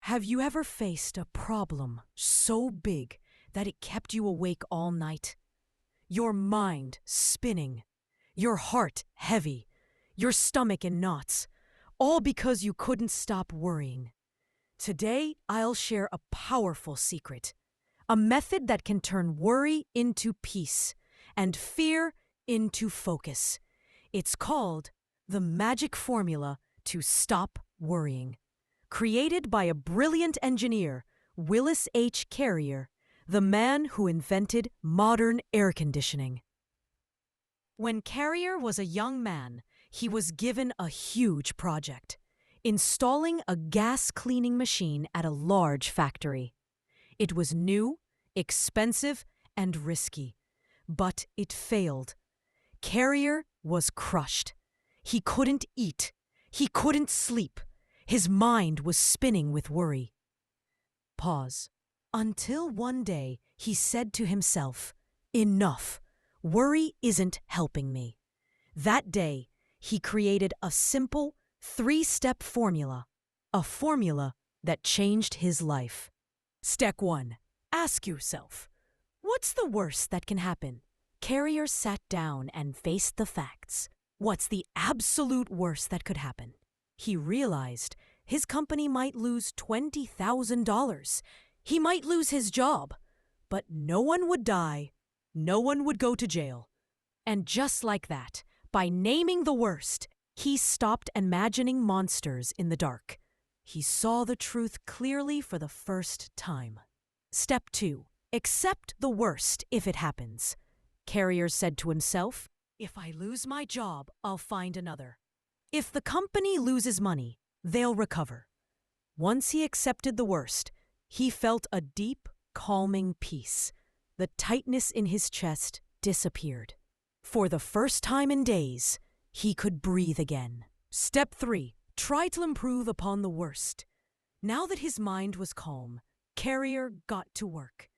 Have you ever faced a problem so big that it kept you awake all night? Your mind spinning, your heart heavy, your stomach in knots, all because you couldn't stop worrying. Today, I'll share a powerful secret, a method that can turn worry into peace and fear into focus. It's called the magic formula to stop worrying. Created by a brilliant engineer, Willis H. the man who invented modern air conditioning. When Carrier was a young man, he was given a huge project, installing a gas cleaning machine at a large factory. It was new, expensive, and risky, but it failed. Carrier was crushed. He couldn't eat. He couldn't sleep. His mind was spinning with worry. Pause. Until one day he said to himself, "Enough. Worry isn't helping me." That day, he created a simple, 3-step formula, a formula that changed his life. Step 1. Ask yourself, what's the worst that can happen? Carrier sat down and faced the facts. What's the absolute worst that could happen? He realized his company might lose $20,000. He might lose his job, but no one would die. No one would go to jail. And just like that, by naming the worst, he stopped imagining monsters in the dark. He saw the truth clearly for the first time. Step 2. Accept the worst if it happens. Carrier said to himself, "If I lose my job, I'll find another. If the company loses money, they'll recover." Once he accepted the worst, he felt a deep, calming peace. The tightness in his chest disappeared. For the first time in days, he could breathe again. Step 3. Try to improve upon the worst. Now that his mind was calm, Carrier got to work.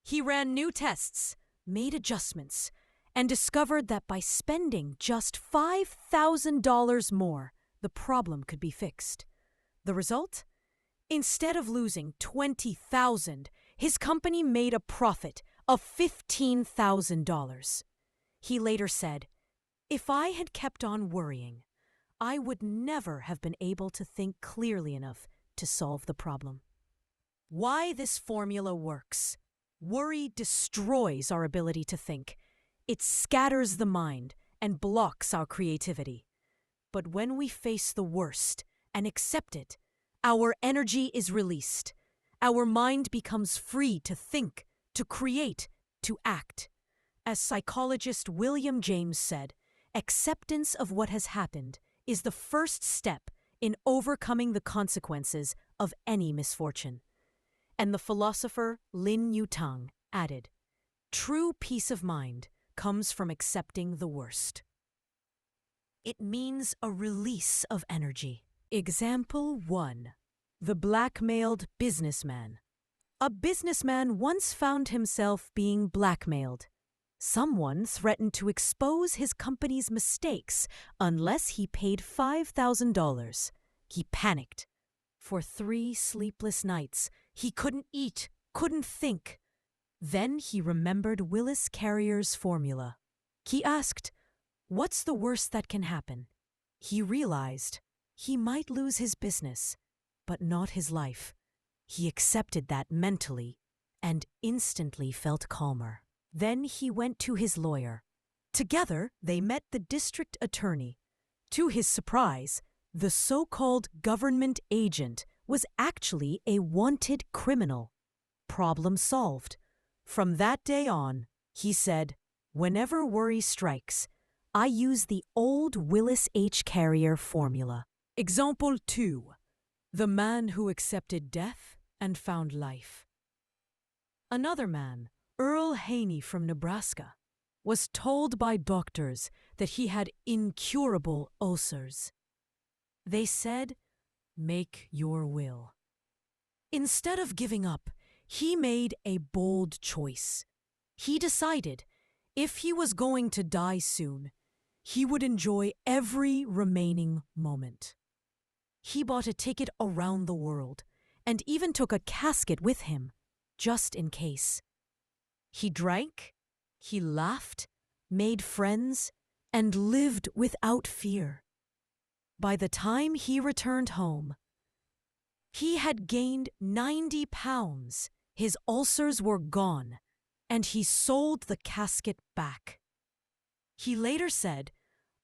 He ran new tests, made adjustments, and discovered that by spending just $5,000 more, the problem could be fixed. The result? Instead of losing $20,000, his company made a profit of $15,000. He later said, "If I had kept on worrying, I would never have been able to think clearly enough to solve the problem." Why this formula works? Worry destroys our ability to think. It scatters the mind and blocks our creativity. But when we face the worst and accept it, our energy is released. Our mind becomes free to think, to create, to act. As psychologist William James said, acceptance of what has happened is the first step in overcoming the consequences of any misfortune. And the philosopher Lin Yutang added, "True peace of mind comes from accepting the worst." It means a release of energy. Example 1. The blackmailed businessman. A businessman once found himself being blackmailed. Someone threatened to expose his company's mistakes unless he paid $5,000. He panicked. For 3 sleepless nights, he couldn't eat, couldn't think. Then he remembered Willis Carrier's formula. He asked, "What's the worst that can happen?" He realized he might lose his business, but not his life. He accepted that mentally and instantly felt calmer. Then he went to his lawyer. Together, they met the district attorney. To his surprise, the so-called government agent was actually a wanted criminal. Problem solved. From that day on, he said, "Whenever worry strikes, I use the old Willis H. Carrier formula." Example 2. The man who accepted death and found life. Another man, Earl Haney from Nebraska, was told by doctors that he had incurable ulcers. They said, "Make your will." Instead of giving up, he made a bold choice. He decided if he was going to die soon, he would enjoy every remaining moment. He bought a ticket around the world and even took a casket with him, just in case. He drank, he laughed, made friends, and lived without fear. By the time he returned home, he had gained 90 pounds, his ulcers were gone, and he sold the casket back. He later said,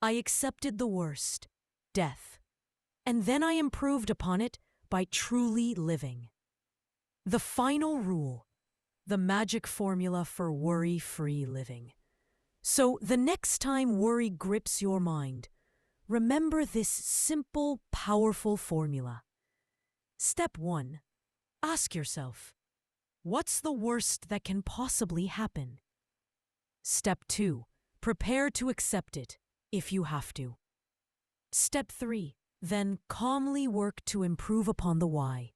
"I accepted the worst, death, and then I improved upon it by truly living." The final rule, the magic formula for worry-free living. So the next time worry grips your mind, remember this simple, powerful formula. Step 1. Ask yourself, what's the worst that can possibly happen? Step 2. Prepare to accept it, if you have to. Step 3. Then calmly work to improve upon the why.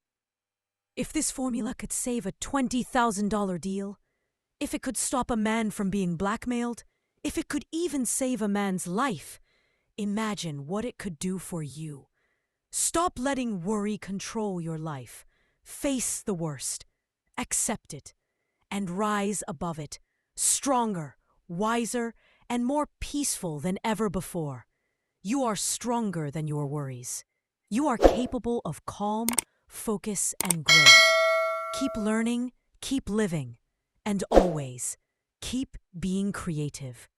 If this formula could save a $20,000 deal, if it could stop a man from being blackmailed, if it could even save a man's life, imagine what it could do for you. Stop letting worry control your life. Face the worst, accept it, and rise above it, stronger, wiser, and more peaceful than ever before. You are stronger than your worries. You are capable of calm, focus, and growth. Keep learning, keep living, and always keep being creative.